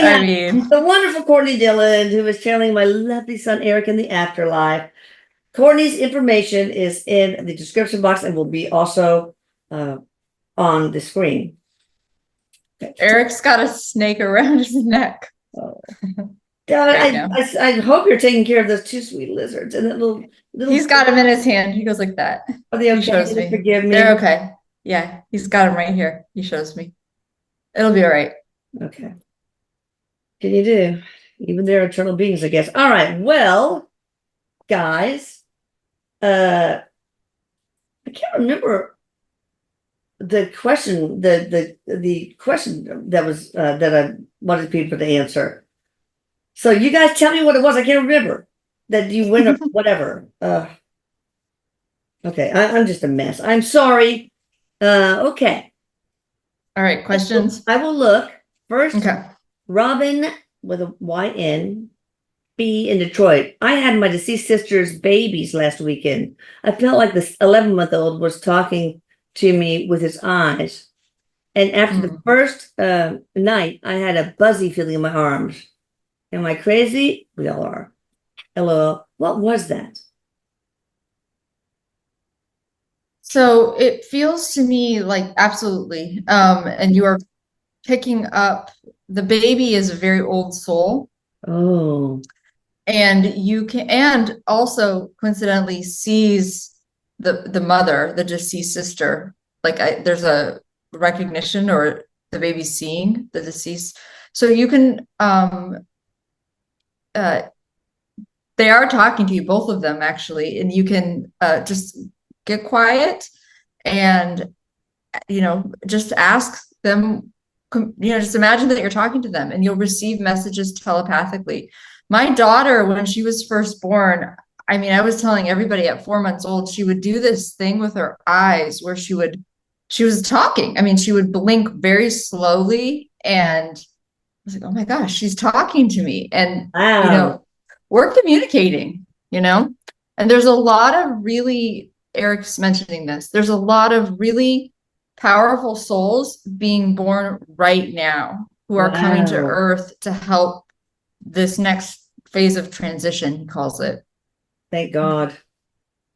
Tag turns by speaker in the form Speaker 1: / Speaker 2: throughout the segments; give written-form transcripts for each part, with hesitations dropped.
Speaker 1: have
Speaker 2: mean,
Speaker 1: the wonderful Courtney Dillon, who is channeling my lovely son Eric in the afterlife. Courtney's information is in the description box and will be also on the screen.
Speaker 2: Eric's got a snake around his neck.
Speaker 1: Oh. I hope you're taking care of those two sweet lizards and that little.
Speaker 2: He's got him in his hand. He goes like that.
Speaker 1: Are they okay?
Speaker 2: He shows me.
Speaker 1: Forgive me.
Speaker 2: They're okay. Yeah, he's got him right here. He shows me. It'll be all right.
Speaker 1: Okay. Can you do? Even they're eternal beings, I guess. All right. Well, guys, I can't remember the question. The question that was that I wanted people to answer. So you guys tell me what it was. I can't remember that you win or whatever. Okay, I'm just a mess. I'm sorry. Okay.
Speaker 2: All right, questions.
Speaker 1: I will look first.
Speaker 2: Okay.
Speaker 1: Robin with a YN B in Detroit. I had my deceased sister's babies last weekend. I felt like this 11-month-old was talking to me with his eyes. And after the first night, I had a buzzy feeling in my arms. Am I crazy? We all are. LOL. What was that?
Speaker 2: So it feels to me like absolutely. And you are picking up, the baby is a very old soul.
Speaker 1: Oh.
Speaker 2: And you can, and also coincidentally sees the mother, the deceased sister. Like there's a recognition, or the baby seeing the deceased. So you can, they are talking to you, both of them actually, and you can just get quiet and, just ask them, just imagine that you're talking to them and you'll receive messages telepathically. My daughter, when she was first born, I mean, I was telling everybody at 4 months old, she would do this thing with her eyes where she was talking. I mean, she would blink very slowly, and I was like, oh my gosh, she's talking to me. And,
Speaker 1: wow.
Speaker 2: We're communicating, and there's a lot of really, Eric's mentioning this, there's a lot of really powerful souls being born right now who are coming to Earth to help this next phase of transition, he calls it.
Speaker 1: Thank God.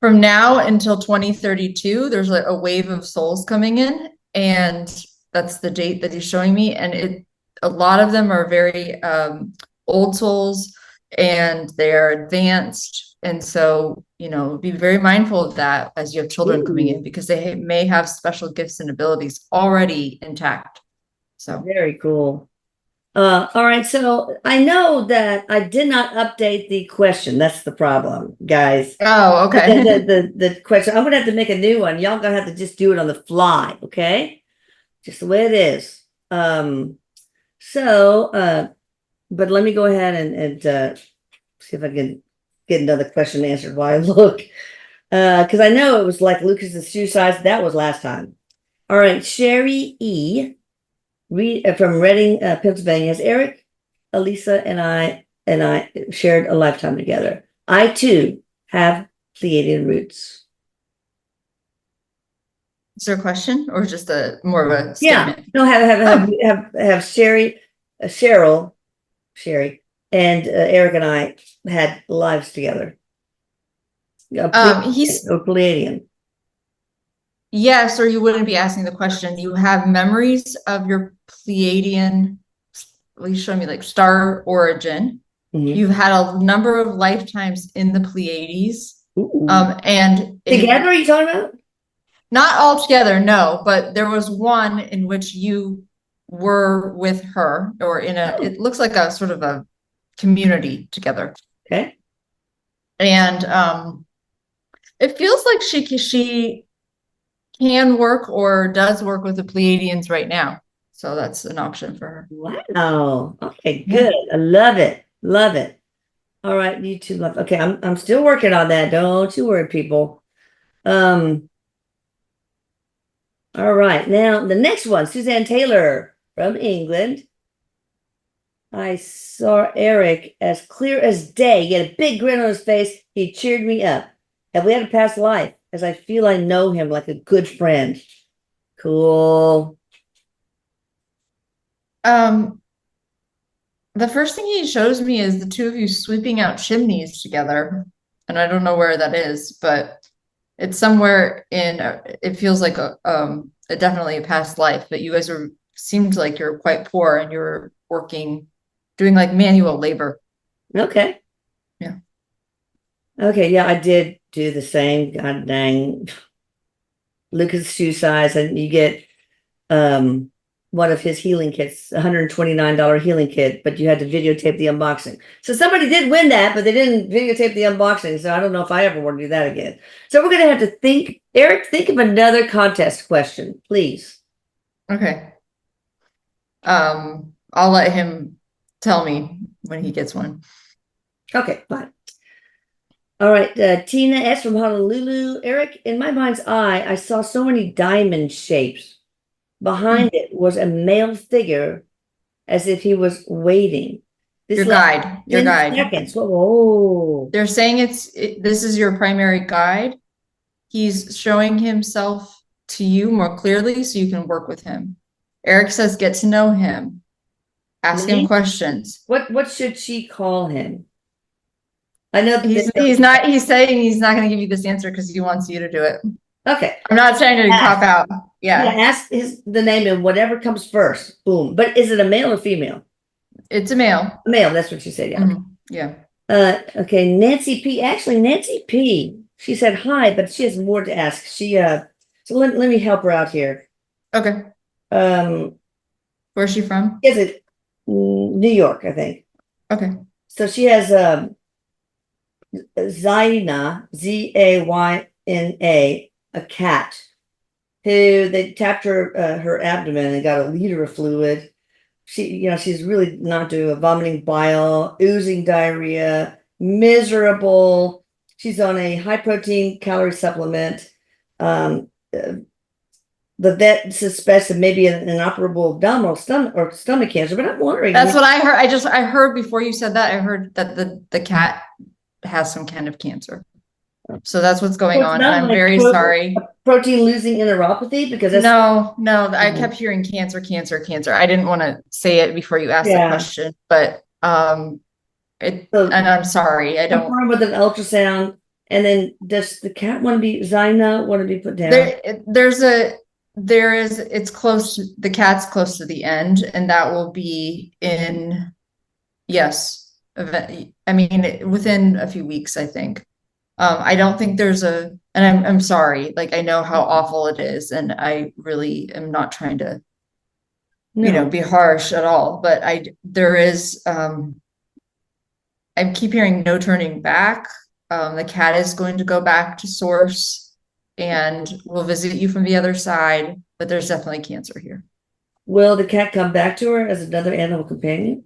Speaker 2: From now until 2032, there's a wave of souls coming in, and that's the date that he's showing me. And a lot of them are very old souls, and they're advanced. And so, be very mindful of that as you have children coming in, because they may have special gifts and abilities already intact. So
Speaker 1: very cool. All right. So I know that I did not update the question. That's the problem, guys.
Speaker 2: Oh, okay.
Speaker 1: The question. I'm gonna have to make a new one. Y'all gonna have to just do it on the fly, okay? Just the way it is. But let me go ahead and see if I can get another question answered while I look. Because I know it was like Lucas's shoe size. That was last time. All right, Sherry E. From Reading, Pennsylvania. Has Eric, Elisa, and I shared a lifetime together. I too have Pleiadian roots.
Speaker 2: Is there a question or just more of a statement?
Speaker 1: Yeah. No, have Sherry, Sherry, and Eric and I had lives together.
Speaker 2: He's
Speaker 1: a Pleiadian.
Speaker 2: Yes, or you wouldn't be asking the question. You have memories of your Pleiadian, well, you showed me like star origin. You've had a number of lifetimes in the Pleiades. And
Speaker 1: together, are you talking about?
Speaker 2: Not all together, no, but there was one in which you were with her, or it looks like a sort of a community together.
Speaker 1: Okay.
Speaker 2: And it feels like she can work or does work with the Pleiadians right now. So that's an option for her.
Speaker 1: Wow. Okay, good. Yeah. I love it. Love it. All right, you two love. Okay, I'm still working on that. Don't you worry, people. All right. Now the next one, Suzanne Taylor from England. I saw Eric as clear as day. He had a big grin on his face. He cheered me up. Have we had a past life? As I feel I know him like a good friend. Cool.
Speaker 2: The first thing he shows me is the two of you sweeping out chimneys together. And I don't know where that is, but it's somewhere in, it feels like definitely a past life, but you guys seemed like you're quite poor and you're working, doing like manual labor.
Speaker 1: Okay.
Speaker 2: Yeah.
Speaker 1: Okay, yeah, I did do the same. God dang. Look at the shoe size, and you get one of his healing kits, $129 healing kit, but you had to videotape the unboxing. So somebody did win that, but they didn't videotape the unboxing. So I don't know if I ever want to do that again. So we're gonna have to think, Eric, think of another contest question, please.
Speaker 2: Okay. I'll let him tell me when he gets one.
Speaker 1: Okay, fine. All right, Tina S. from Honolulu. Eric, in my mind's eye, I saw so many diamond shapes. Behind it was a male figure as if he was waiting. This
Speaker 2: Your
Speaker 1: lasted
Speaker 2: guide, your
Speaker 1: 10
Speaker 2: guide.
Speaker 1: seconds. Whoa.
Speaker 2: They're saying this is your primary guide. He's showing himself to you more clearly so you can work with him. Eric says, get to know him. Ask him questions.
Speaker 1: What should she call him? I know
Speaker 2: he's saying he's not going to give you this answer because he wants you to do it.
Speaker 1: Okay.
Speaker 2: I'm not saying to cop out. Yeah.
Speaker 1: Ask the name and whatever comes first. Boom. But is it a male or female?
Speaker 2: It's a male.
Speaker 1: A male, that's what she said. Yeah.
Speaker 2: Mm-hmm. Yeah.
Speaker 1: Okay, Nancy P. Actually, Nancy P. She said hi, but she has more to ask. So let me help her out here.
Speaker 2: Okay. Where's she from?
Speaker 1: Is it New York, I think.
Speaker 2: Okay.
Speaker 1: So she has Zayna, Zayna, a cat who they tapped her abdomen and got a liter of fluid. She's really not doing a vomiting bile, oozing diarrhea, miserable. She's on a high protein calorie supplement. The vet suspects maybe an inoperable abdominal stomach cancer, but I'm wondering.
Speaker 2: That's what I heard. I heard before you said that, I heard that the cat has some kind of cancer. So that's what's going on. And I'm very sorry.
Speaker 1: Protein losing enteropathy, because that's
Speaker 2: no, I kept hearing cancer. I didn't want to say it before you asked the question, but and I'm sorry. I don't.
Speaker 1: With an ultrasound, and then does the cat want to be put down?
Speaker 2: It's close. The cat's close to the end, and that will be in, yes. I mean, within a few weeks, I think. I don't think and I'm sorry, like, I know how awful it is, and I really am not trying to, be harsh at all, but I keep hearing no turning back. The cat is going to go back to source and will visit you from the other side, but there's definitely cancer here.
Speaker 1: Will the cat come back to her as another animal companion?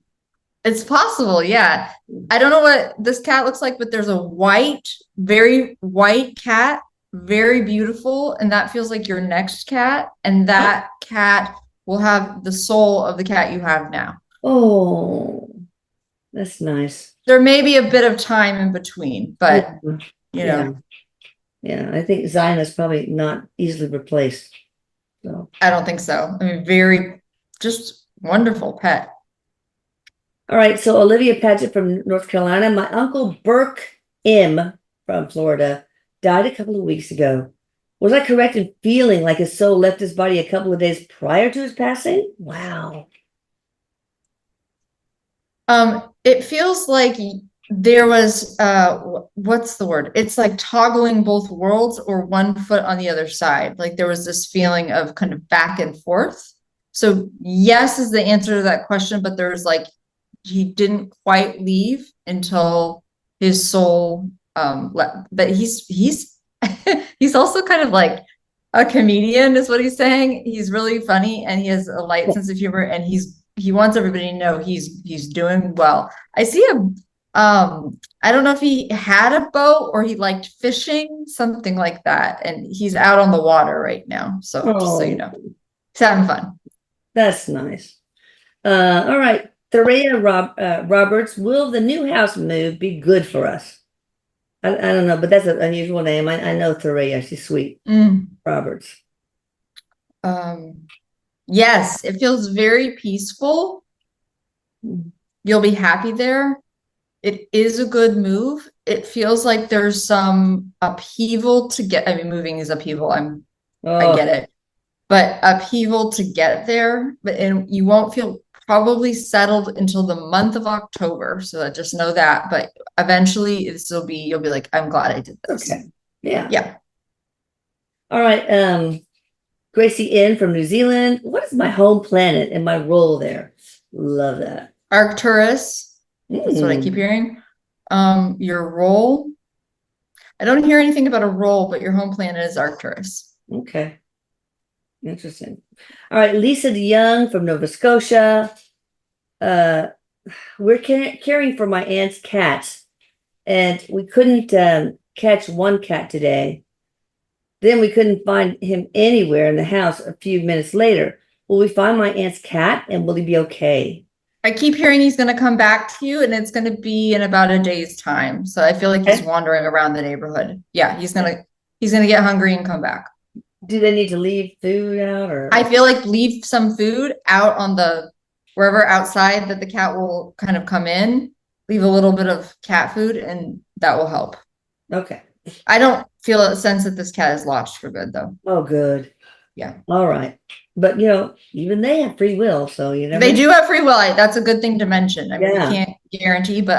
Speaker 2: It's possible, yeah. I don't know what this cat looks like, but there's a very white cat, very beautiful, and that feels like your next cat, and that cat will have the soul of the cat you have now.
Speaker 1: Oh, that's nice.
Speaker 2: There may be a bit of time in between, but
Speaker 1: Yeah, I think Zayna's probably not easily replaced. So
Speaker 2: I don't think so. I mean, very just wonderful pet.
Speaker 1: All right, so Olivia Paget from North Carolina. My uncle Burke M. from Florida died a couple of weeks ago. Was I correct in feeling like his soul left his body a couple of days prior to his passing? Wow.
Speaker 2: It feels like there was what's the word? It's like toggling both worlds, or one foot on the other side. Like there was this feeling of kind of back and forth. So yes is the answer to that question, but there's like, he didn't quite leave until his soul left. But he's he's also kind of like a comedian, is what he's saying. He's really funny, and he has a light sense of humor, and he wants everybody to know he's doing well. I see him. I don't know if he had a boat or he liked fishing, something like that, and he's out on the water right now. So just so you know, he's having fun.
Speaker 1: That's nice. All right. Tharea Roberts, will the new house move be good for us? I don't know, but that's an unusual name. I know Tharea. She's sweet. Roberts.
Speaker 2: Yes, it feels very peaceful. You'll be happy there. It is a good move. It feels like there's some upheaval to get. I mean, moving is upheaval. I get
Speaker 1: Oh,
Speaker 2: it, but upheaval to get there. And you won't feel probably settled until the month of October. So just know that. But eventually, you'll be like, I'm glad I did this.
Speaker 1: okay. Yeah.
Speaker 2: Yeah.
Speaker 1: All right. Gracie N from New Zealand. What is my home planet and my role there? Love that.
Speaker 2: Arcturus. That's what I keep hearing. Your role. I don't hear anything about a role, but your home planet is Arcturus.
Speaker 1: Okay. Interesting. All right. Lisa DeYoung from Nova Scotia. We're caring for my aunt's cats, and we couldn't catch one cat today. Then we couldn't find him anywhere in the house a few minutes later. Will we find my aunt's cat, and will he be okay?
Speaker 2: I keep hearing he's going to come back to you, and it's going to be in about a day's time. So I feel like he's wandering around the neighborhood. Yeah, he's gonna get hungry and come back.
Speaker 1: Do they need to leave food out, or?
Speaker 2: I feel like leave some food out on the wherever outside that the cat will kind of come in. Leave a little bit of cat food, and that will help.
Speaker 1: Okay.
Speaker 2: I don't feel a sense that this cat is lost for good, though.
Speaker 1: Oh, good.
Speaker 2: Yeah.
Speaker 1: All right. But, even they have free will, so
Speaker 2: They do have free will. That's a good thing to mention. I mean, we
Speaker 1: Yeah.
Speaker 2: can't guarantee, but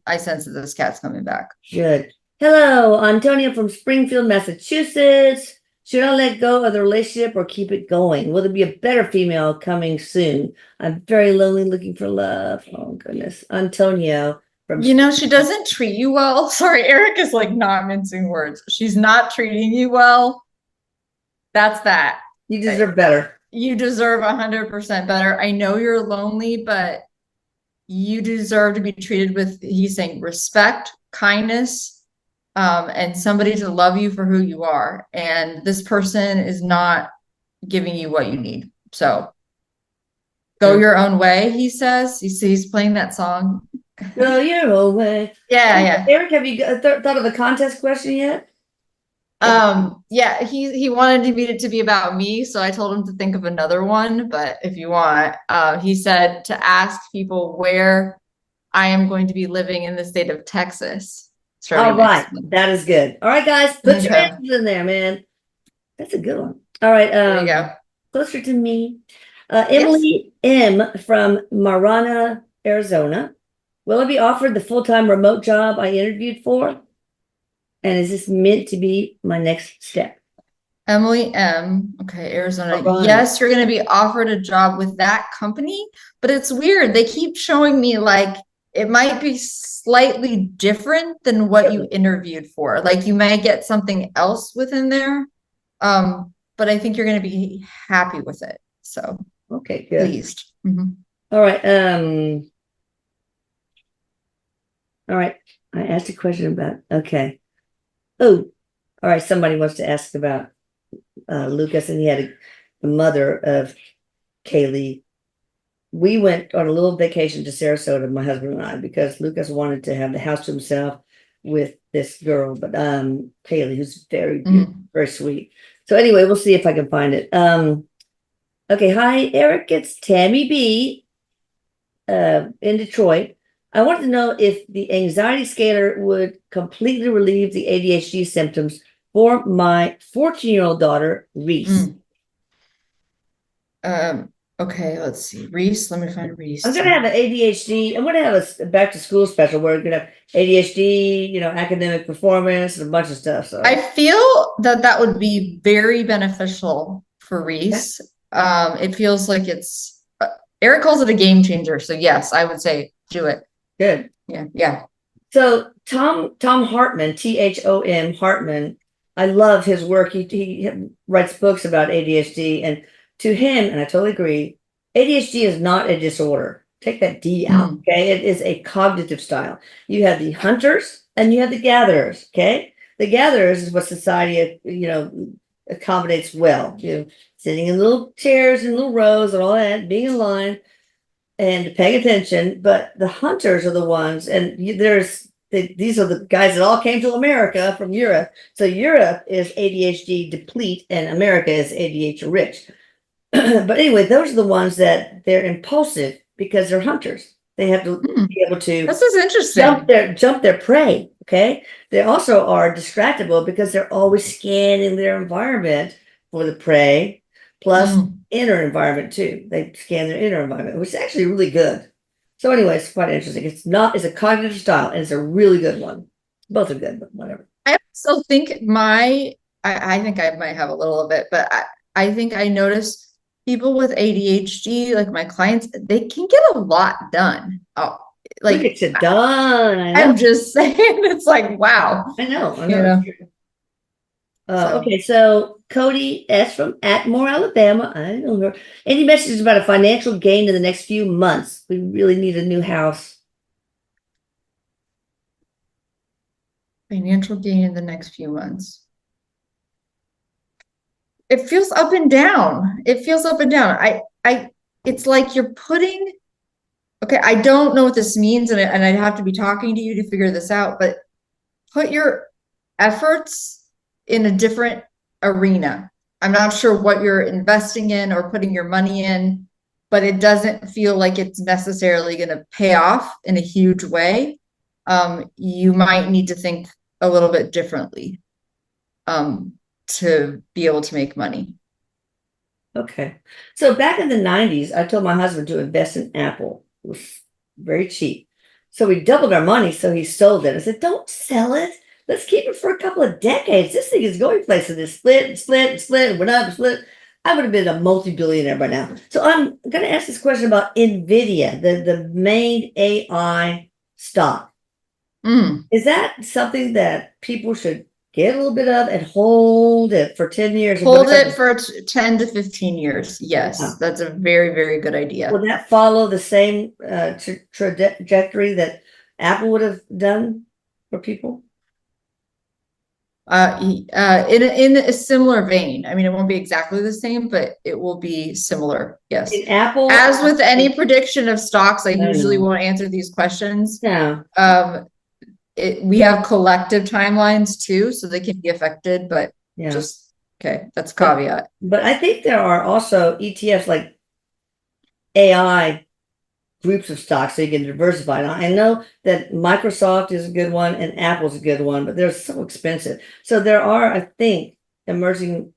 Speaker 2: I sense that this cat's coming back.
Speaker 1: Good. Hello, Antonia from Springfield, Massachusetts. Should I let go of the relationship or keep it going? Will there be a better female coming soon? I'm very lonely, looking for love. Oh, goodness. Antonio from
Speaker 2: She doesn't treat you well. Sorry, Eric is like not mincing words. She's not treating you well. That's that.
Speaker 1: You deserve better.
Speaker 2: You deserve 100% better. I know you're lonely, but you deserve to be treated with, he's saying, respect, kindness, and somebody to love you for who you are. And this person is not giving you what you need. So go your own way, he says. He's playing that song.
Speaker 1: Go your own way.
Speaker 2: Yeah.
Speaker 1: Eric, have you thought of a contest question yet?
Speaker 2: Yeah, he wanted it to be about me, so I told him to think of another one, but if you want, he said to ask people where I am going to be living in the state of Texas.
Speaker 1: All right, that is good. All right, guys, put your answers in there, man. That's a good one. All right,
Speaker 2: there you go.
Speaker 1: Closer to me. Emily M from Marana, Arizona. Will I be offered the full-time remote job I interviewed for? And is this meant to be my next step?
Speaker 2: Emily M. Okay, Arizona.
Speaker 1: Right.
Speaker 2: Yes, you're going to be offered a job with that company, but it's weird. They keep showing me like it might be slightly different than what you interviewed for. Like you might get something else within there. But I think you're going to be happy with it. So,
Speaker 1: okay, good.
Speaker 2: Pleased. Mm-hmm.
Speaker 1: All right. All right. I asked a question about, okay. Oh, all right. Somebody wants to ask about Lucas, and he had the mother of Kaylee. We went on a little vacation to Sarasota, my husband and I, because Lucas wanted to have the house to himself with this girl, but Kaylee, who's very beautiful, very sweet. So anyway, we'll see if I can find it. Okay, hi, Eric. It's Tammy B in Detroit. I want to know if the anxiety scalar would completely relieve the ADHD symptoms for my 14-year-old daughter, Reese.
Speaker 2: Okay, let's see. Reese, let me find Reese.
Speaker 1: I'm going to have an ADHD. I'm going to have a back to school special where we're going to have ADHD, academic performance and a bunch of stuff. So
Speaker 2: I feel that would be very beneficial for Reese. It feels like Eric calls it a game changer. So yes, I would say do it.
Speaker 1: Good.
Speaker 2: Yeah.
Speaker 1: So Tom Hartman, THOM Hartman, I love his work. He writes books about ADHD, and to him, and I totally agree, ADHD is not a disorder. Take that D out, okay? It is a cognitive style. You have the hunters and you have the gatherers, okay? The gatherers is what society, accommodates well. Sitting in little chairs and little rows and all that, being in line and paying attention. But the hunters are the ones, and these are the guys that all came to America from Europe. So Europe is ADHD deplete and America is ADHD rich. But anyway, those are the ones that they're impulsive because they're hunters. They have to be able to
Speaker 2: This is interesting.
Speaker 1: jump their prey. Okay. They also are distractible because they're always scanning their environment for the prey, plus inner environment too. They scan their inner environment, which is actually really good. So anyway, it's quite interesting. It's a cognitive style, and it's a really good one. Both are good, but whatever.
Speaker 2: I also think I think I might have a little of it, but I think I notice people with ADHD, like my clients, they can get a lot done. Oh, like
Speaker 1: It gets it done. I know.
Speaker 2: I'm just saying, it's like, wow.
Speaker 1: I know.
Speaker 2: You know?
Speaker 1: Okay, so Cody S from Atmore, Alabama. I know her. Any messages about a financial gain in the next few months? We really need a new house.
Speaker 2: Financial gain in the next few months. It feels up and down. It feels up and down. It's like you're putting, okay, I don't know what this means, and I'd have to be talking to you to figure this out, but put your efforts in a different arena. I'm not sure what you're investing in or putting your money in, but it doesn't feel like it's necessarily going to pay off in a huge way. You might need to think a little bit differently to be able to make money.
Speaker 1: Okay. So back in the 90s, I told my husband to invest in Apple. It was very cheap. So we doubled our money, so he sold it. I said, don't sell it. Let's keep it for a couple of decades. This thing is going places. It split and split and split and went up and split. I would have been a multi-billionaire by now. So I'm going to ask this question about NVIDIA, the main AI stock. Is that something that people should get a little bit of and hold it for 10 years?
Speaker 2: Hold it for 10 to 15 years. Yes, that's a very, very good idea.
Speaker 1: Will that follow the same trajectory that Apple would have done for people?
Speaker 2: In a similar vein. I mean, it won't be exactly the same, but it will be similar. Yes.
Speaker 1: In Apple,
Speaker 2: as with any prediction of stocks, I usually won't answer these questions.
Speaker 1: Yeah.
Speaker 2: We have collective timelines too, so they can be affected, but just okay, that's a caveat.
Speaker 1: But I think there are also ETFs like AI groups of stocks so you can diversify. Now, I know that Microsoft is a good one and Apple's a good one, but they're so expensive. So there are, I think, emerging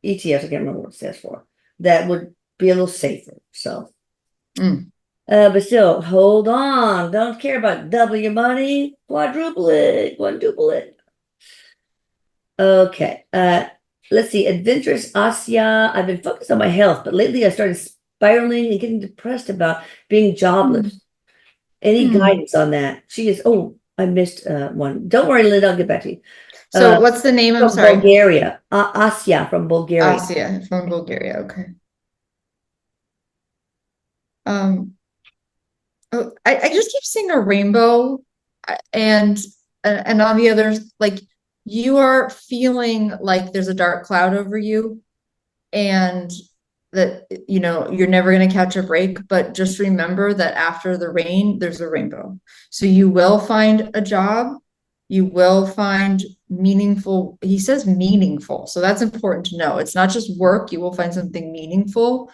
Speaker 1: ETFs, I can't remember what it stands for, that would be a little safer. So but still, hold on. Don't care about double your money, quadruple it, quintuple it. Okay. Let's see. Adventurous Asya. I've been focused on my health, but lately I started spiraling and getting depressed about being jobless. Any guidance on that? She is, I missed one. Don't worry, Linda, I'll get back to you.
Speaker 2: So what's the name? I'm sorry.
Speaker 1: Bulgaria. Asya from Bulgaria.
Speaker 2: Asya from Bulgaria. Okay. I just keep seeing a rainbow and on the others, like you are feeling like there's a dark cloud over you and that, you're never going to catch a break, but just remember that after the rain, there's a rainbow. So you will find a job. You will find meaningful. He says meaningful. So that's important to know. It's not just work. You will find something meaningful.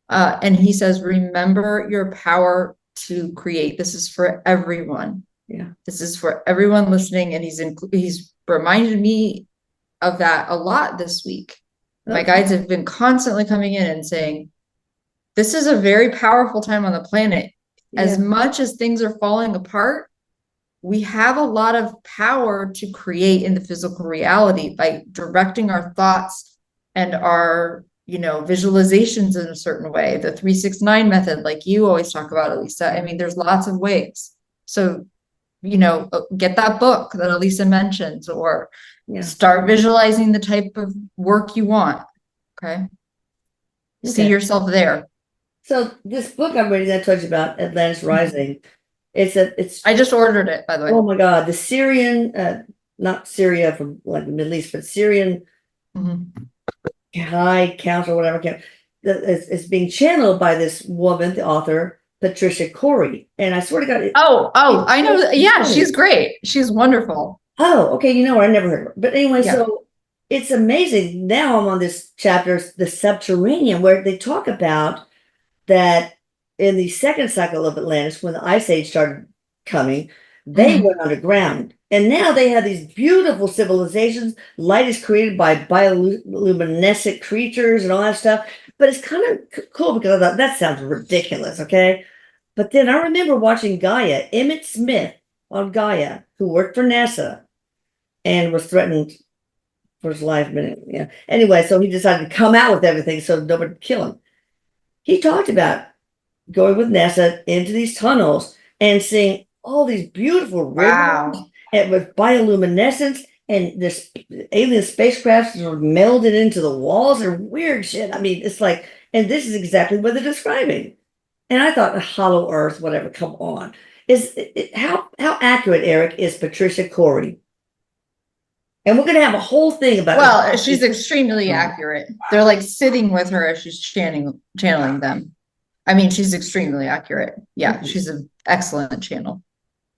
Speaker 2: And he says, remember your power to create. This is for everyone.
Speaker 1: Yeah.
Speaker 2: This is for everyone listening. And he's reminded me of that a lot this week. Okay. My guides have been constantly coming in and saying, this is a very powerful time on the planet. Yeah. As much as things are falling apart, we have a lot of power to create in the physical reality by directing our thoughts and our visualizations in a certain way, the 3-6-9 method, like you always talk about, Elisa. I mean, there's lots of ways. So, get that book that Elisa mentions, or start visualizing the type of work you want. Okay. See yourself there.
Speaker 1: So this book I'm reading, I told you about, Atlantis Rising. I
Speaker 2: just ordered it, by the way.
Speaker 1: Oh my God. The Syrian, not Syria from like the Middle East, but Syrian High Council, whatever, it's being channeled by this woman, the author, Patricia Corey. And I swear to God.
Speaker 2: I know. Yeah, she's great. She's wonderful.
Speaker 1: Oh, okay. You know her. I never heard of her. But anyway, so it's amazing. Now I'm on this chapter, the subterranean, where they talk about that in the second cycle of Atlantis, when the Ice Age started coming, they went underground. And now they have these beautiful civilizations. Light is created by bioluminescent creatures and all that stuff. But it's kind of cool because I thought that sounds ridiculous, okay? But then I remember watching Gaia, Emmett Smith on Gaia, who worked for NASA and was threatened for his life. Yeah. Anyway, so he decided to come out with everything so nobody would kill him. He talked about going with NASA into these tunnels and seeing all these beautiful rivers and with bioluminescence, and this alien spacecrafts were melded into the walls and weird shit. I mean, it's like, and this is exactly what they're describing. And I thought, hollow earth, whatever, come on. How accurate, Eric, is Patricia Corey? And we're going to have a whole thing about.
Speaker 2: Well, she's extremely accurate. They're like sitting with her as she's channeling them. I mean, she's extremely accurate. Yeah, she's an excellent channel.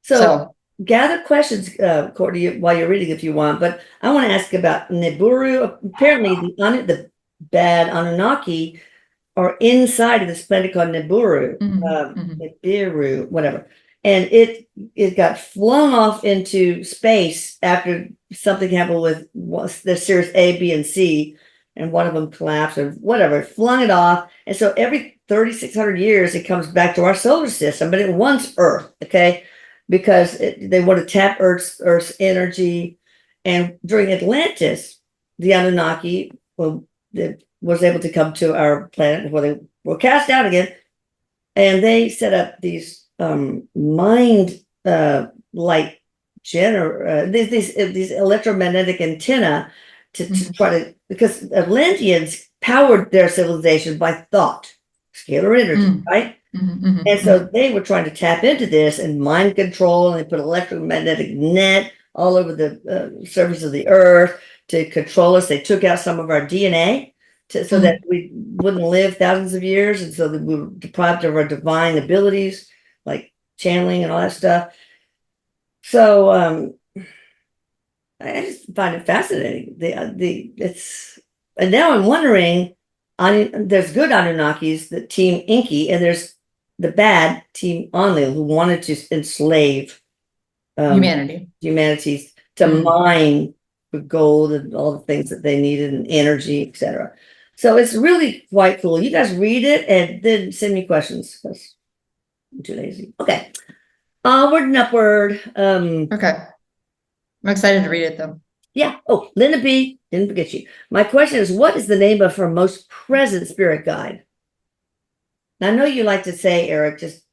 Speaker 1: So gather questions, Courtney, while you're reading if you want. But I want to ask about Nibiru. Apparently, the bad Anunnaki are inside of this planet called Nibiru, Nibiru, whatever. And it got flung off into space after something happened with the series A, B, and C, and one of them collapsed or whatever. It flung it off, and so every 3,600 years it comes back to our solar system, but it wants Earth, okay, because they want to tap Earth's energy. And during Atlantis, the Anunnaki was able to come to our planet before they were cast out again, and they set up these mind light these electromagnetic antenna to try to, because Atlanteans powered their civilization by thought, scalar energy, right? And so they were trying to tap into this and mind control, and they put electromagnetic net all over the surface of the earth to control us. They took out some of our DNA so that we wouldn't live thousands of years, and so that we were deprived of our divine abilities like channeling and all that stuff. So I just find it fascinating. And now I'm wondering, there's good Anunnakis, the team Inky, and there's the bad team Enlil, who wanted to enslave humanities to mine for gold and all the things that they needed and energy, etc. So it's really quite cool. You guys read it and then send me questions because I'm too lazy. Okay. Onward and upward.
Speaker 2: Okay. I'm excited to read it though.
Speaker 1: Yeah. Oh, Linda B. Didn't forget you. My question is, what is the name of her most present spirit guide? Now, I know you like to say, Eric, just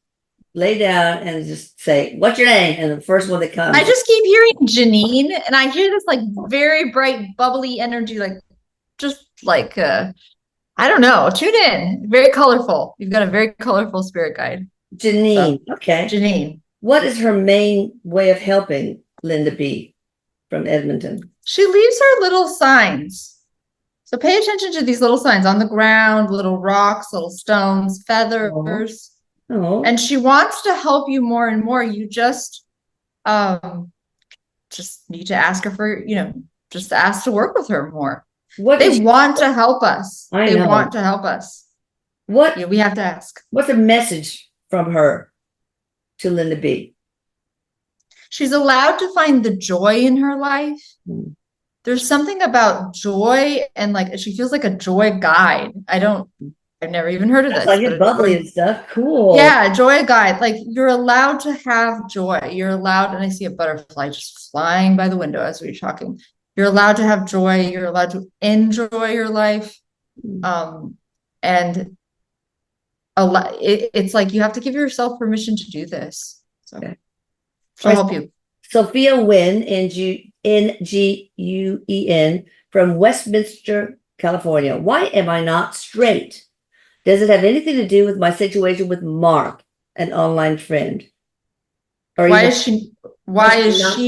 Speaker 1: lay down and just say, what's your name? And the first one that comes.
Speaker 2: I just keep hearing Janine, and I hear this like very bright, bubbly energy, like just like I don't know. Tune in. Very colorful. You've got a very colorful spirit guide.
Speaker 1: Janine. Okay.
Speaker 2: Janine.
Speaker 1: What is her main way of helping Linda B. from Edmonton?
Speaker 2: She leaves her little signs. So pay attention to these little signs on the ground, little rocks, little stones, feathers.
Speaker 1: Oh.
Speaker 2: And she wants to help you more and more. You just need to ask her for, just ask to work with her more. They want to help us. They want to help us. We have to ask.
Speaker 1: What's a message from her to Linda B?
Speaker 2: She's allowed to find the joy in her life. There's something about joy, and like she feels like a joy guide. I've never even heard of this.
Speaker 1: Like it's bubbly and stuff. Cool.
Speaker 2: Yeah, joy guide. Like you're allowed to have joy. You're allowed, and I see a butterfly just flying by the window as we're talking. You're allowed to have joy. You're allowed to enjoy your life. And it's like you have to give yourself permission to do this. So she'll help you.
Speaker 1: Sophia Nguyen, Nguyen, from Westminster, California. Why am I not straight? Does it have anything to do with my situation with Mark, an online friend?
Speaker 2: Why is she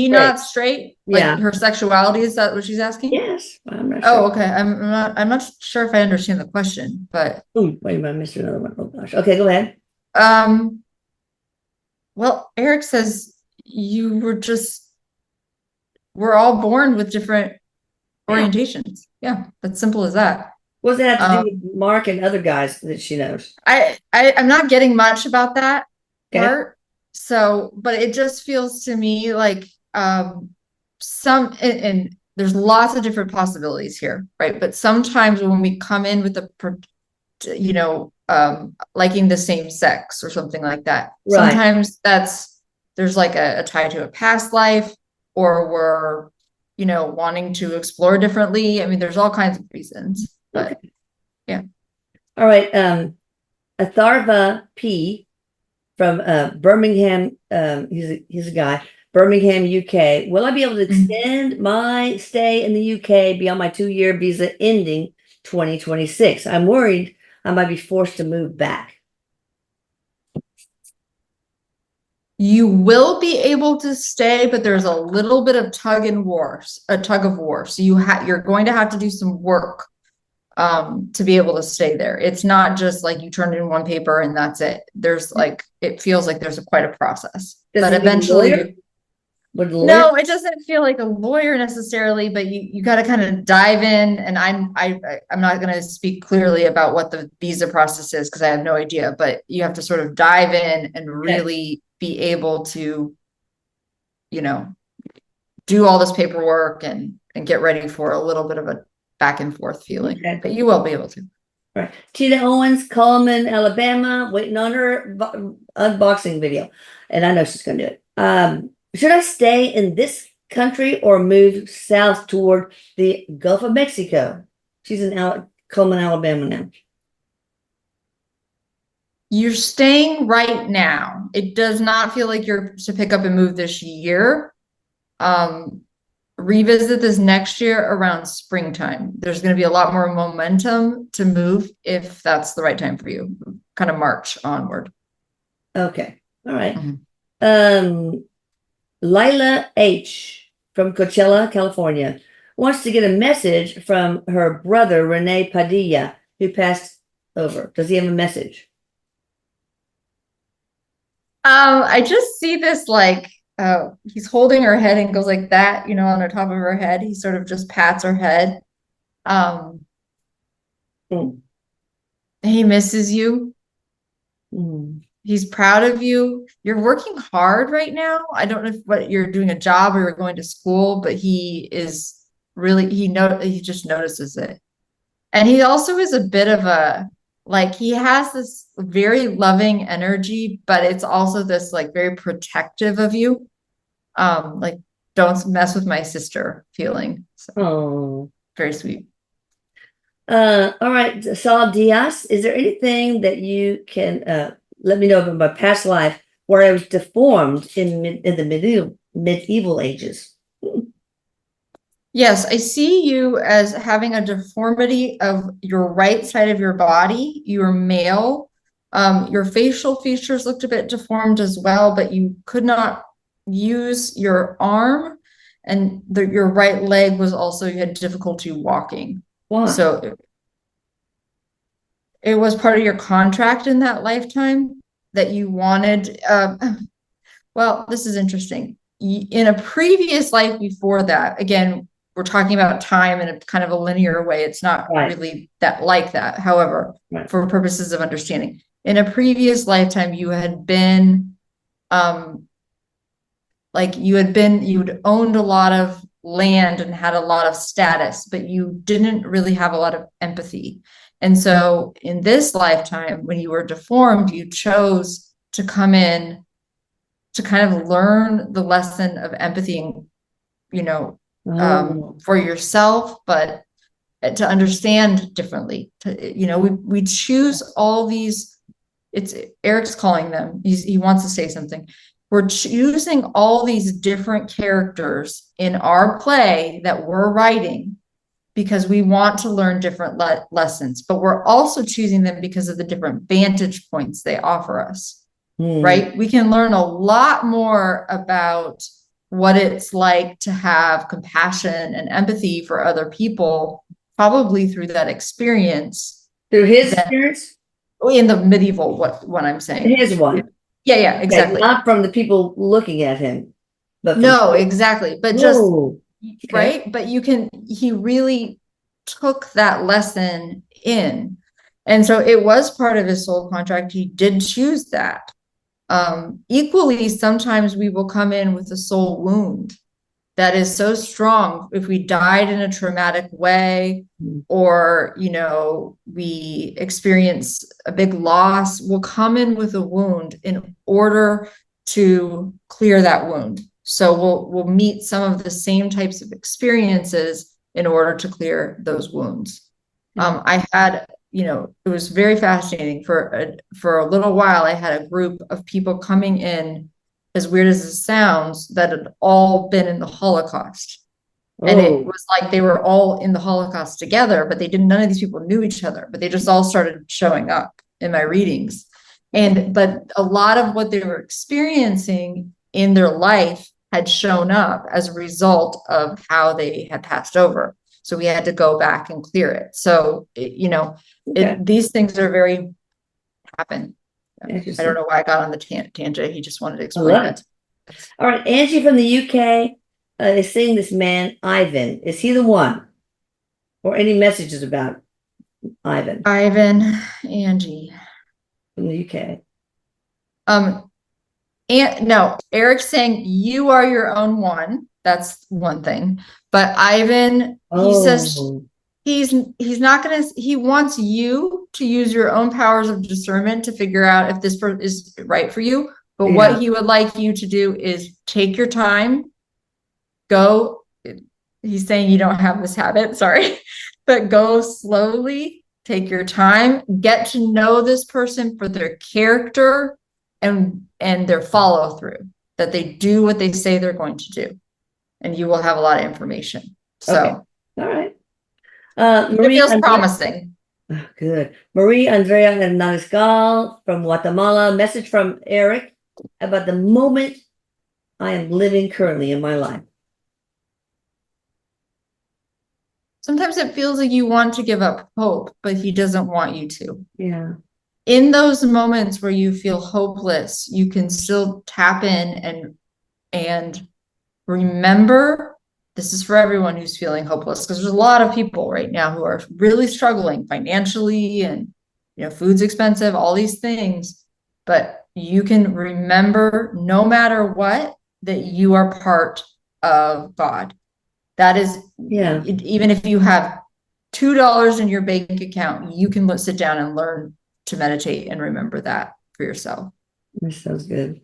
Speaker 2: not straight? Like her sexuality, is that what she's asking?
Speaker 1: Yes. I'm not sure.
Speaker 2: Oh, okay. I'm not sure if I understand the question, but
Speaker 1: wait a minute, I missed another one. Oh gosh. Okay, go ahead.
Speaker 2: Well, Eric says we're all born with different orientations. Yeah, that's simple as that.
Speaker 1: What does it have to do with Mark and other guys that she knows?
Speaker 2: I'm not getting much about that
Speaker 1: Okay.
Speaker 2: part. So, but it just feels to me like and there's lots of different possibilities here, right? But sometimes when we come in with liking the same sex or something like that,
Speaker 1: Right.
Speaker 2: sometimes there's like a tie to a past life, or we're wanting to explore differently. I mean, there's all kinds of reasons, but
Speaker 1: Okay.
Speaker 2: yeah.
Speaker 1: All right. Atharva P from Birmingham. He's a guy, Birmingham, UK. Will I be able to extend my stay in the UK beyond my 2-year visa ending 2026? I'm worried I might be forced to move back.
Speaker 2: You will be able to stay, but there's a little bit of tug of war. So you're going to have to do some work to be able to stay there. It's not just like you turn in one paper and that's it. It feels like there's quite a process. But eventually, no, it doesn't feel like a lawyer necessarily, but you got to kind of dive in. And I'm not going to speak clearly about what the visa process is because I have no idea, but you have to sort of dive in and really be able to, do all this paperwork and get ready for a little bit of a back and forth feeling, but you will be able to.
Speaker 1: Right. Tina Owens, Coleman, Alabama, waiting on her unboxing video. And I know she's going to do it. Should I stay in this country or move south toward the Gulf of Mexico? She's in Coleman, Alabama now.
Speaker 2: You're staying right now. It does not feel like you're to pick up and move this year. Revisit this next year around springtime. There's going to be a lot more momentum to move if that's the right time for you. Kind of March onward.
Speaker 1: Okay. All right. Lila H from Coachella, California, wants to get a message from her brother, Rene Padilla, who passed over. Does he have a message?
Speaker 2: I just see this like, he's holding her head and goes like that, on the top of her head. He sort of just pats her head. He misses you. He's proud of you. You're working hard right now. I don't know if you're doing a job or you're going to school, but he is really, he just notices it. And he also is a bit of he has this very loving energy, but it's also this like very protective of you. Don't mess with my sister feeling. So, very sweet.
Speaker 1: All right. Saul Diaz, is there anything that you can let me know about my past life where I was deformed in the medieval ages?
Speaker 2: Yes, I see you as having a deformity of your right side of your body. You're male. Your facial features looked a bit deformed as well, but you could not use your arm, and your right leg was also, you had difficulty walking.
Speaker 1: Why?
Speaker 2: So it was part of your contract in that lifetime that you wanted. Well, this is interesting. In a previous life before that, again, we're talking about time in a kind of a linear way. It's not really that. However, for purposes of understanding, in a previous lifetime, you had been, you'd owned a lot of land and had a lot of status, but you didn't really have a lot of empathy. And so in this lifetime, when you were deformed, you chose to come in to kind of learn the lesson of empathy, for yourself, but to understand differently. We choose all these. It's Eric's calling them. He wants to say something. We're choosing all these different characters in our play that we're writing because we want to learn different lessons, but we're also choosing them because of the different vantage points they offer us. Right? We can learn a lot more about what it's like to have compassion and empathy for other people, probably through that experience.
Speaker 1: Through his experience?
Speaker 2: In the medieval, what I'm saying.
Speaker 1: His one.
Speaker 2: Yeah, exactly.
Speaker 1: Not from the people looking at him. But
Speaker 2: no, exactly. But right? But he really took that lesson in. And so it was part of his soul contract. He did choose that. Equally, sometimes we will come in with a soul wound that is so strong. If we died in a traumatic way, or, you know, we experience a big loss, we'll come in with a wound in order to clear that wound. So we'll meet some of the same types of experiences in order to clear those wounds. I had, you know, it was very fascinating. For a little while, I had a group of people coming in, as weird as it sounds, that had all been in the Holocaust. And it was like they were all in the Holocaust together, but none of these people knew each other, but they just all started showing up in my readings. But a lot of what they were experiencing in their life had shown up as a result of how they had passed over. So we had to go back and clear it. So, you know, these things are very happen. I don't know why I got on the tangent. He just wanted to explain it.
Speaker 1: All right. Angie from the UK is seeing this man, Ivan. Is he the one? Or any messages about Ivan?
Speaker 2: Ivan, Angie.
Speaker 1: From the UK.
Speaker 2: And no, Eric's saying you are your own one. That's one thing. But Ivan, he says he's not gonna, he wants you to use your own powers of discernment to figure out if this is right for you. But what he would like you to do is take your time, go. He's saying you don't have this habit, sorry, but go slowly, take your time, get to know this person for their character and their follow through, that they do what they say they're going to do. And you will have a lot of information. So,
Speaker 1: all right.
Speaker 2: Marie, it feels promising.
Speaker 1: Oh, good. Marie Andrea Hernandez from Guatemala. Message from Eric about the moment I am living currently in my life.
Speaker 2: Sometimes it feels like you want to give up hope, but he doesn't want you to.
Speaker 1: Yeah.
Speaker 2: In those moments where you feel hopeless, you can still tap in and remember, this is for everyone who's feeling hopeless, because there's a lot of people right now who are really struggling financially, and, you know, food's expensive, all these things. But you can remember, no matter what, that you are part of God. That is, even if you have $2 in your bank account, you can sit down and learn to meditate and remember that for yourself.
Speaker 1: That sounds good.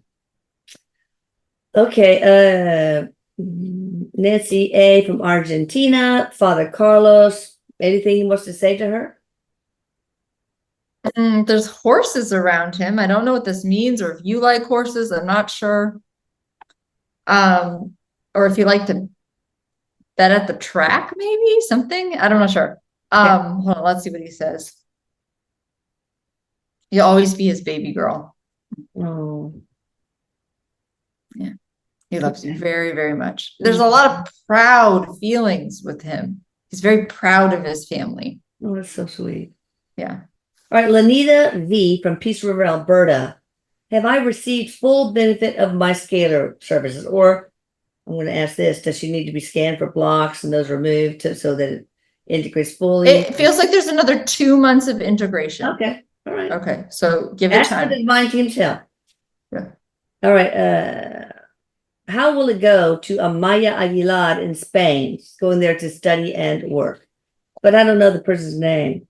Speaker 1: Okay, Nancy A from Argentina, Father Carlos, anything he wants to say to her?
Speaker 2: There's horses around him. I don't know what this means, or if you like horses, I'm not sure. Or if you like to bet at the track, maybe something. I'm not sure. Hold on, let's see what he says. You'll always be his baby girl.
Speaker 1: Oh.
Speaker 2: Yeah. He loves you very, very much. There's a lot of proud feelings with him. He's very proud of his family.
Speaker 1: Oh, that's so sweet.
Speaker 2: Yeah.
Speaker 1: All right, Lanita V from Peace River, Alberta. Have I received full benefit of my scalar services? Or I'm going to ask this, does she need to be scanned for blocks and those removed so that it integrates fully?
Speaker 2: It feels like there's another 2 months of integration.
Speaker 1: Okay. All right.
Speaker 2: Okay. So give it time.
Speaker 1: Ask the divine team's help.
Speaker 2: Yeah.
Speaker 1: All right. How will it go to Amaya Aguilar in Spain? She's going there to study and work. But I don't know the person's name.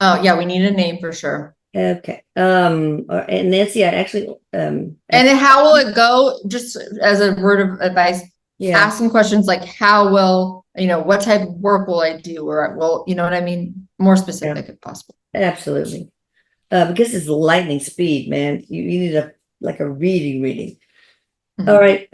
Speaker 2: Oh, yeah, we need a name for sure.
Speaker 1: Okay. And Nancy, I actually
Speaker 2: and then how will it go? Just as a word of advice, ask some questions like, how will, you know, what type of work will I do? Or well, you know what I mean? More specific if possible.
Speaker 1: Absolutely. Because it's lightning speed, man. You need a reading. Mm-hmm. All right.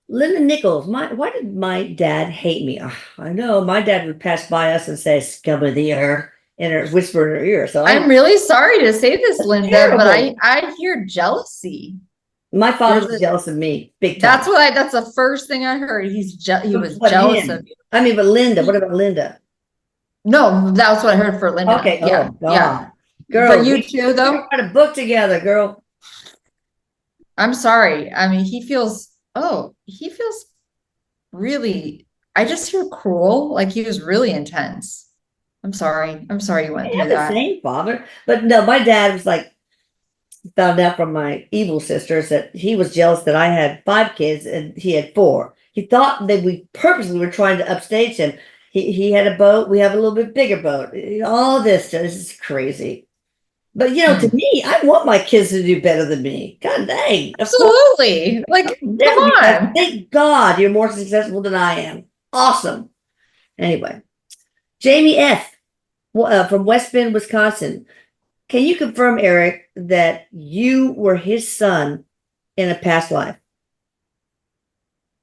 Speaker 1: Linda Nichols, why did my dad hate me? Oh, I know my dad would pass by us and say, "Scum of the earth," and whisper in her ear. So
Speaker 2: I'm really sorry to say this, Linda, terrible. But I hear jealousy.
Speaker 1: My father was jealous of me, big time.
Speaker 2: That's the first thing I heard. He was jealous of you.
Speaker 1: I mean, but Linda, what about Linda?
Speaker 2: No, that's what I heard for Linda.
Speaker 1: Okay.
Speaker 2: Yeah.
Speaker 1: Oh, God.
Speaker 2: Yeah.
Speaker 1: Girl,
Speaker 2: for you too, though.
Speaker 1: We write a book together, girl.
Speaker 2: I'm sorry. I mean, he feels really, I just hear cruel. Like he was really intense. I'm sorry. I'm sorry you went
Speaker 1: I
Speaker 2: through
Speaker 1: have the
Speaker 2: that.
Speaker 1: same father, but no, my dad was like, found out from my evil sisters that he was jealous that I had 5 kids and he had 4. He thought that we purposely were trying to upstage him. He had a boat, we have a little bit bigger boat. All this is crazy. But to
Speaker 2: Hmm.
Speaker 1: me, I want my kids to do better than me. God dang. Of course,
Speaker 2: Absolutely. Like,
Speaker 1: I'll
Speaker 2: come
Speaker 1: never be like,
Speaker 2: on.
Speaker 1: thank God you're more successful than I am. Awesome. Anyway, Jamie F. From West Bend, Wisconsin. Can you confirm, Eric, that you were his son in a past life?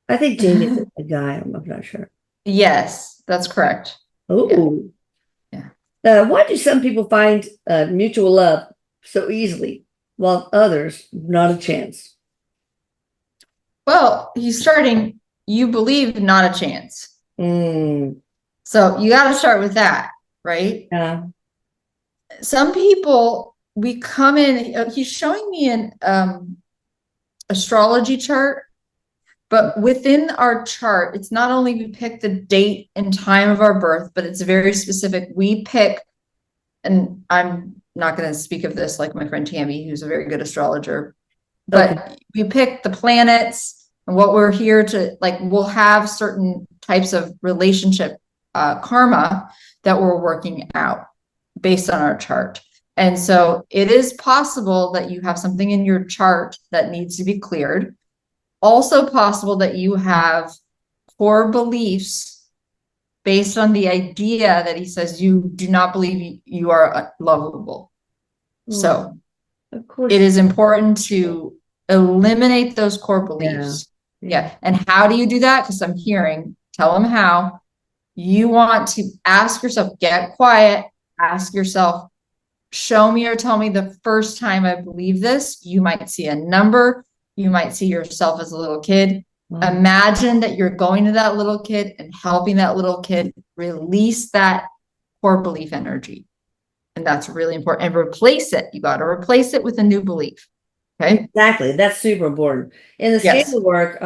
Speaker 1: I think Jamie's a guy. I'm not sure.
Speaker 2: Yes, that's correct. Yeah.
Speaker 1: Oh,
Speaker 2: Yeah.
Speaker 1: why do some people find mutual love so easily, while others not a chance?
Speaker 2: Well, he's starting, you believe not a chance.
Speaker 1: Mm,
Speaker 2: So you got to start with that, right?
Speaker 1: yeah.
Speaker 2: Some people, we come in, he's showing me an astrology chart, but within our chart, it's not only we pick the date and time of our birth, but it's very specific. We pick, and I'm not going to speak of this like my friend Tammy, who's a very good astrologer, but
Speaker 1: Okay.
Speaker 2: we pick the planets and what we're here to, like, we'll have certain types of relationship karma that we're working out based on our chart. And so it is possible that you have something in your chart that needs to be cleared. Also possible that you have core beliefs based on the idea that he says you do not believe you are lovable. So
Speaker 1: Of course.
Speaker 2: it is important to eliminate those core beliefs. Yeah. And how do you do that? Because I'm hearing, tell them how. You want to ask yourself, get quiet, ask yourself, show me or tell me the first time I believe this. You might see a number. You might see yourself as a little kid. Imagine that you're going to that little kid and helping that little kid release that core belief energy. And that's really important. And replace it. You got to replace it with a new belief. Okay.
Speaker 1: Exactly. That's super important. In the
Speaker 2: Yes.
Speaker 1: scalar work,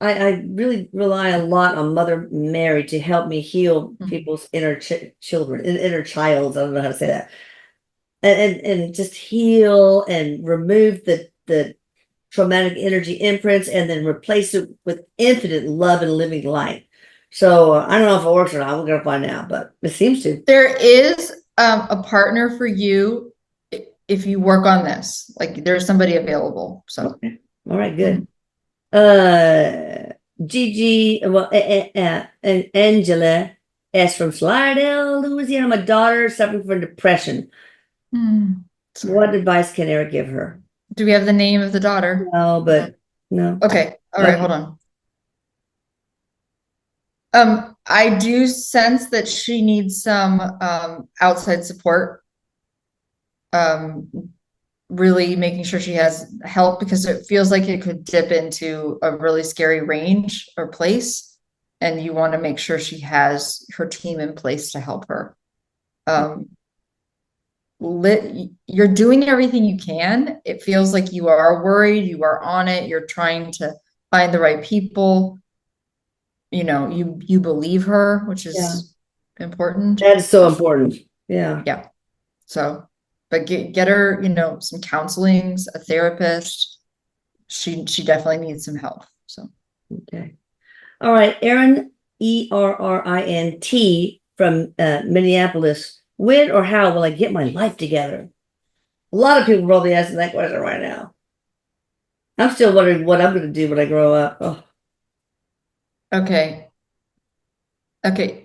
Speaker 1: I really rely a lot on Mother Mary to help me heal people's inner children, inner child. I don't know how to say that. And just heal and remove the traumatic energy imprints and then replace it with infinite love and living light. So I don't know if it works or not. We're gonna find out, but it seems to.
Speaker 2: There is a partner for you if you work on this. Like, there's somebody available. So
Speaker 1: Okay. All right, good. Gigi, well, and Angela S from Slidell, Louisiana. My daughter suffering from depression. What advice can Eric give her?
Speaker 2: Do we have the name of the daughter?
Speaker 1: No, but no.
Speaker 2: Okay. All right. Hold on. I do sense that she needs some outside support. Really making sure she has help, because it feels like it could dip into a really scary range or place, and you want to make sure she has her team in place to help her. You're doing everything you can. It feels like you are worried, you are on it, you're trying to find the right people. You believe her, which is important.
Speaker 1: That is so important. Yeah.
Speaker 2: Yeah. So, but get her, some counseling, a therapist. She definitely needs some help. So,
Speaker 1: okay. All right. Erin, ERRINT from Minneapolis. When or how will I get my life together? A lot of people probably asking that question right now. I'm still wondering what I'm going to do when I grow up. Oh.
Speaker 2: Okay.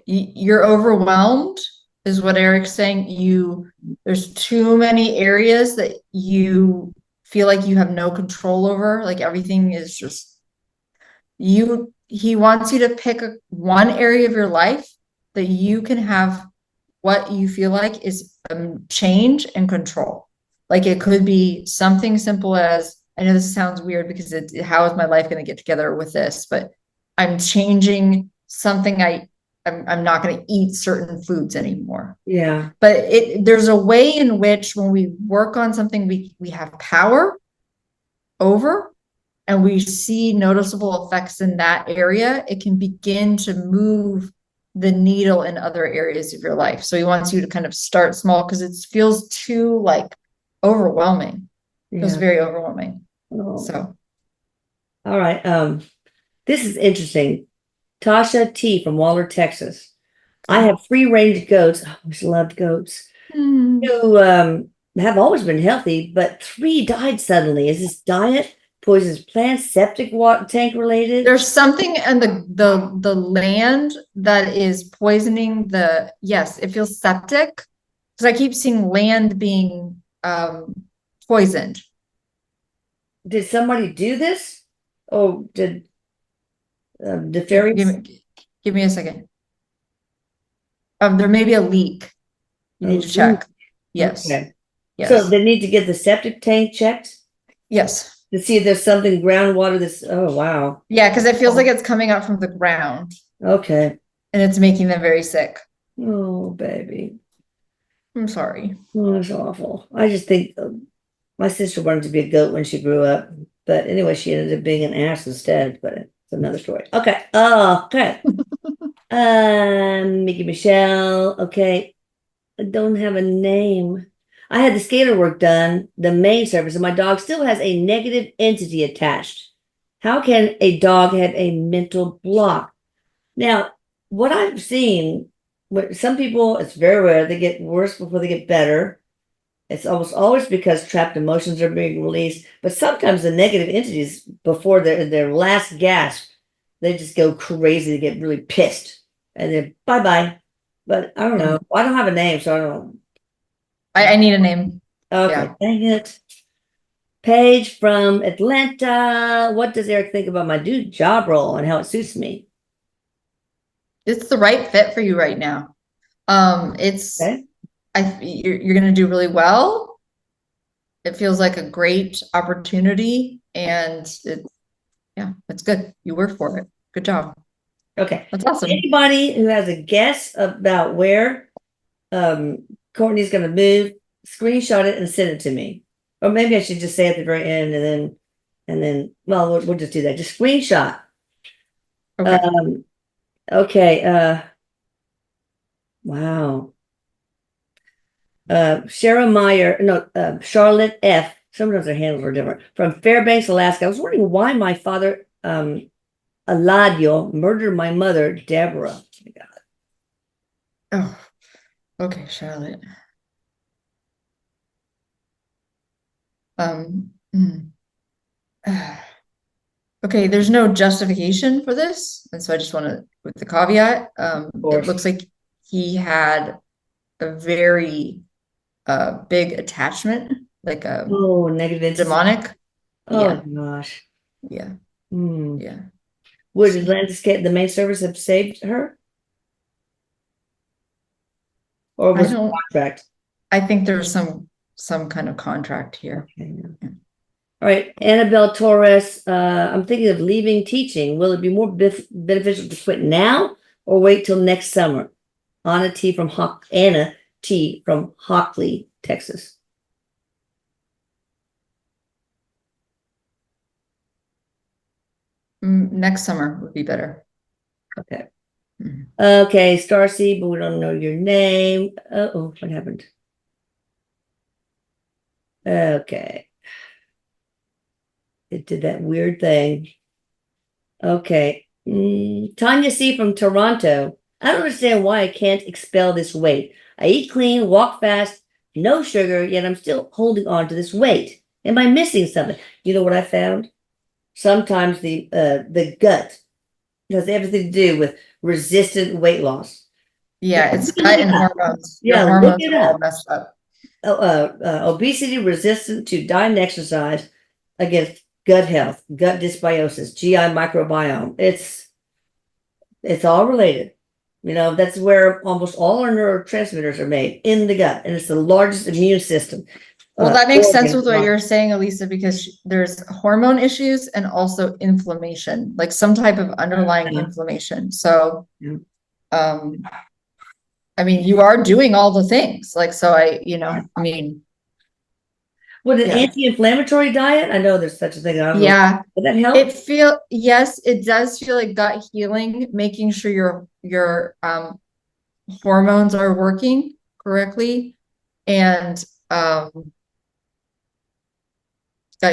Speaker 2: You're overwhelmed is what Eric's saying. There's too many areas that you feel like you have no control over. Like, everything is just he wants you to pick one area of your life that you can have what you feel like is change and control. Like, it could be something simple as, I know this sounds weird because how is my life going to get together with this? But I'm changing something. I'm not going to eat certain foods anymore.
Speaker 1: Yeah.
Speaker 2: But there's a way in which when we work on something, we have power over, and we see noticeable effects in that area, it can begin to move the needle in other areas of your life. So he wants you to kind of start small because it feels too like overwhelming. It feels
Speaker 1: Yeah.
Speaker 2: very overwhelming.
Speaker 1: Oh.
Speaker 2: So
Speaker 1: All right. This is interesting. Tasha T from Waller, Texas. I have free range goats. I always loved goats. Who have always been healthy, but 3 died suddenly. Is this diet, poisonous plants, septic water tank related?
Speaker 2: there's something in the land that is poisoning the, yes, it feels septic. Because I keep seeing land being poisoned.
Speaker 1: Did somebody do this? Oh, did the
Speaker 2: Give
Speaker 1: fairies?
Speaker 2: give me a second. There may be a leak. You need to
Speaker 1: Oh,
Speaker 2: check. Yes.
Speaker 1: okay.
Speaker 2: Yes.
Speaker 1: So they need to get the septic tank checked
Speaker 2: Yes.
Speaker 1: to see if there's something groundwater that's, oh, wow.
Speaker 2: Yeah, because it feels like it's coming up from the ground
Speaker 1: Okay.
Speaker 2: and it's making them very sick.
Speaker 1: Oh, baby.
Speaker 2: I'm sorry.
Speaker 1: Oh, that's awful. I just think my sister wanted to be a goat when she grew up. But anyway, she ended up being an ass instead, but it's another story. Okay. Oh, okay. Mickey Michelle. Okay. I don't have a name. I had the scalar work done, the main service, and my dog still has a negative entity attached. How can a dog have a mental block? Now, what I've seen, some people, it's very rare, they get worse before they get better. It's almost always because trapped emotions are being released, but sometimes the negative entities, before their last gasp, they just go crazy, they get really pissed, and then bye-bye. But I don't know. I don't have a name, so I don't.
Speaker 2: I need a name.
Speaker 1: Okay,
Speaker 2: Yeah.
Speaker 1: dang it. Paige from Atlanta. What does Eric think about my new job role and how it suits me?
Speaker 2: It's the right fit for you right now. It's
Speaker 1: Okay.
Speaker 2: you're gonna do really well. It feels like a great opportunity and it's good. You work for it. Good job.
Speaker 1: Okay.
Speaker 2: That's awesome.
Speaker 1: Anybody who has a guess about where Courtney's going to move, screenshot it and send it to me. Or maybe I should just say at the very end and then well, we'll just do that. Just screenshot.
Speaker 2: Okay.
Speaker 1: Okay. Wow. Cheryl Meyer, no, Charlotte F. Sometimes their handles are different. From Fairbanks, Alaska. I was wondering why my father, Eladio, murdered my mother, Deborah.
Speaker 2: Oh, okay, Charlotte. Mm. Okay, there's no justification for this, and so I just want to, with the caveat, it looks like he had a very big attachment, like a
Speaker 1: Negative entity.
Speaker 2: demonic.
Speaker 1: Oh
Speaker 2: Yeah,
Speaker 1: gosh.
Speaker 2: yeah,
Speaker 1: Hmm.
Speaker 2: yeah.
Speaker 1: Would Atlantis the main service have saved her? Or
Speaker 2: I
Speaker 1: was it
Speaker 2: don't.
Speaker 1: contract?
Speaker 2: I think there's some kind of contract here.
Speaker 1: Okay.
Speaker 2: Yeah.
Speaker 1: All right, Annabelle Torres. I'm thinking of leaving teaching. Will it be more beneficial to quit now or wait till next summer? Anna T from Hockley, Texas.
Speaker 2: Next summer would be better.
Speaker 1: Okay.
Speaker 2: Mhm.
Speaker 1: Okay, Starcy, but we don't know your name. Oh, what happened? Okay. It did that weird thing. Okay. Tanya C from Toronto. I don't understand why I can't expel this weight. I eat clean, walk fast, no sugar, yet I'm still holding on to this weight. Am I missing something? You know what I found? Sometimes the gut has everything to do with resistant weight loss.
Speaker 2: Yeah, it's
Speaker 1: Look
Speaker 2: gut and
Speaker 1: it up.
Speaker 2: hormones.
Speaker 1: Yeah,
Speaker 2: Your
Speaker 1: look
Speaker 2: hormones
Speaker 1: it
Speaker 2: are all
Speaker 1: up.
Speaker 2: messed up.
Speaker 1: Obesity resistant to diet and exercise against gut health, gut dysbiosis, GI microbiome. It's all related. You know, that's where almost all our neurotransmitters are made in the gut, and it's the largest immune system.
Speaker 2: Well, that makes sense with what
Speaker 1: organ.
Speaker 2: you're saying, Elisa, because there's hormone issues and also inflammation, like some type of underlying inflammation. So,
Speaker 1: Yeah.
Speaker 2: I mean, you are doing all the things. Like, so I mean,
Speaker 1: Would an
Speaker 2: Yeah.
Speaker 1: anti-inflammatory diet? I know there's such a thing. I don't know.
Speaker 2: Yeah,
Speaker 1: Would that help?
Speaker 2: yes, it does feel like gut healing, making sure your hormones are working correctly, and gut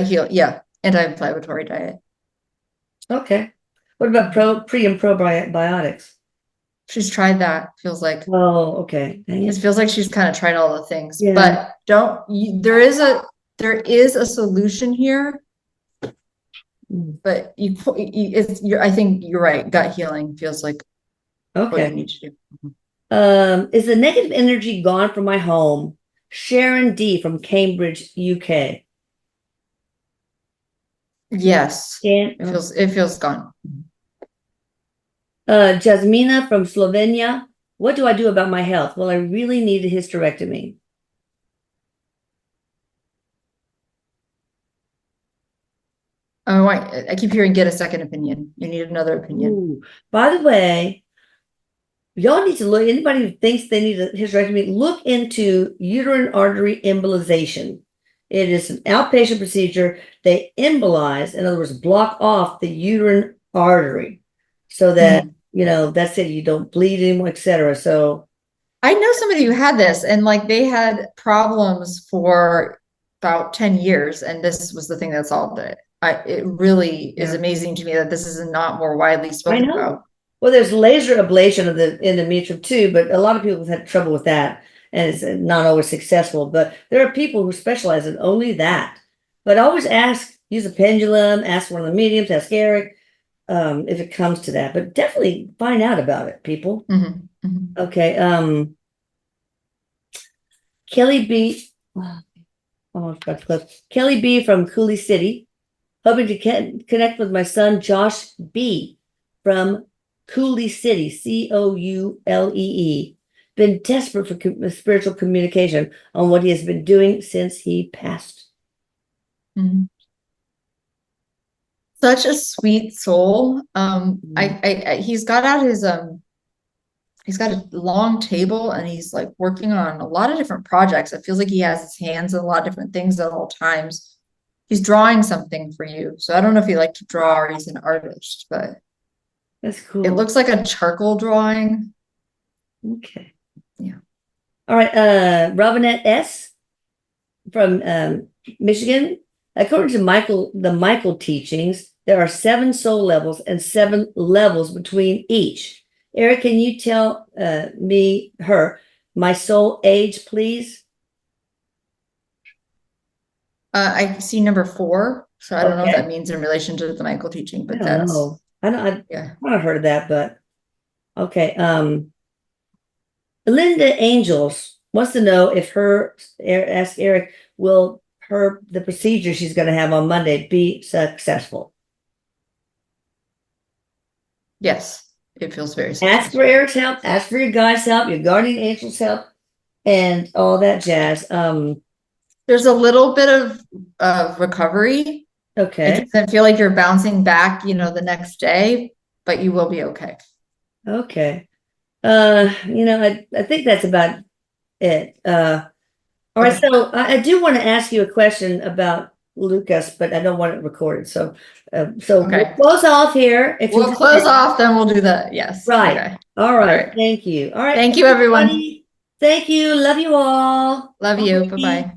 Speaker 2: heal, yeah, anti-inflammatory diet.
Speaker 1: Okay. What about pre and probiotics?
Speaker 2: She's tried that, feels like.
Speaker 1: Oh, okay. Dang
Speaker 2: It
Speaker 1: it.
Speaker 2: feels like she's kind of tried all the things,
Speaker 1: Yeah.
Speaker 2: but there is a solution here, but I think you're right. Gut healing feels like what you
Speaker 1: Okay.
Speaker 2: need to do.
Speaker 1: Is the negative energy gone from my home? Sharon D from Cambridge, UK.
Speaker 2: Yes,
Speaker 1: And
Speaker 2: it feels gone.
Speaker 1: Jasmina from Slovenia. What do I do about my health? Well, I really need a hysterectomy.
Speaker 2: Oh, I keep hearing get a second opinion. You need another opinion.
Speaker 1: Ooh. By the way, y'all need to look, anybody who thinks they need a hysterectomy, look into uterine artery embolization. It is an outpatient procedure. They embolize, in other words, block off the uterine artery so that, that's it. You don't bleed anymore, etc. So
Speaker 2: I know somebody who had this, and like they had problems for about 10 years, and this was the thing that solved it. It really is amazing to me that this is not more widely
Speaker 1: I
Speaker 2: spoken
Speaker 1: know.
Speaker 2: about.
Speaker 1: Well, there's laser ablation of the endometrium too, but a lot of people have had trouble with that, and it's not always successful. But there are people who specialize in only that. But always ask, use a pendulum, ask one of the mediums, ask Eric, if it comes to that. But definitely find out about it, people. Okay. Kelly B. Oh, Kelly B from Cooley City, hoping to connect with my son Josh B from Cooley City, Coulee. Been desperate for spiritual communication on what he has been doing since he passed.
Speaker 2: Such a sweet soul. He's got out his he's got a long table, and he's like working on a lot of different projects. It feels like he has his hands in a lot of different things at all times. He's drawing something for you. So I don't know if he likes to draw or he's an artist, but
Speaker 1: that's cool.
Speaker 2: It looks like a charcoal drawing.
Speaker 1: Okay.
Speaker 2: Yeah.
Speaker 1: All right. Robinette S from Michigan. According to the Michael teachings, there are 7 soul levels and 7 levels between each. Eric, can you tell my soul age, please?
Speaker 2: I see number 4, so I don't know if that means in relation to the Michael teaching, but
Speaker 1: I don't know. I've heard of that, but okay. Linda Angels wants to know if ask Eric, will the procedure she's going to have on Monday be successful?
Speaker 2: Yes. It feels very successful.
Speaker 1: Ask for Eric's help, ask for your guys' help, your guardian angel's help, and all that jazz.
Speaker 2: There's a little bit of recovery.
Speaker 1: Okay.
Speaker 2: It doesn't feel like you're bouncing back, the next day, but you will be okay.
Speaker 1: Okay. I think that's about it. All right. So I do want to ask you a question about Lucas, but I don't want it recorded. So we'll close off here.
Speaker 2: If we'll close off, then we'll do that. Yes.
Speaker 1: Right.
Speaker 2: Okay.
Speaker 1: All right. Thank you. All right.
Speaker 2: Thank you, everyone.
Speaker 1: Thank you. Love you all.
Speaker 2: Love you. Bye-bye.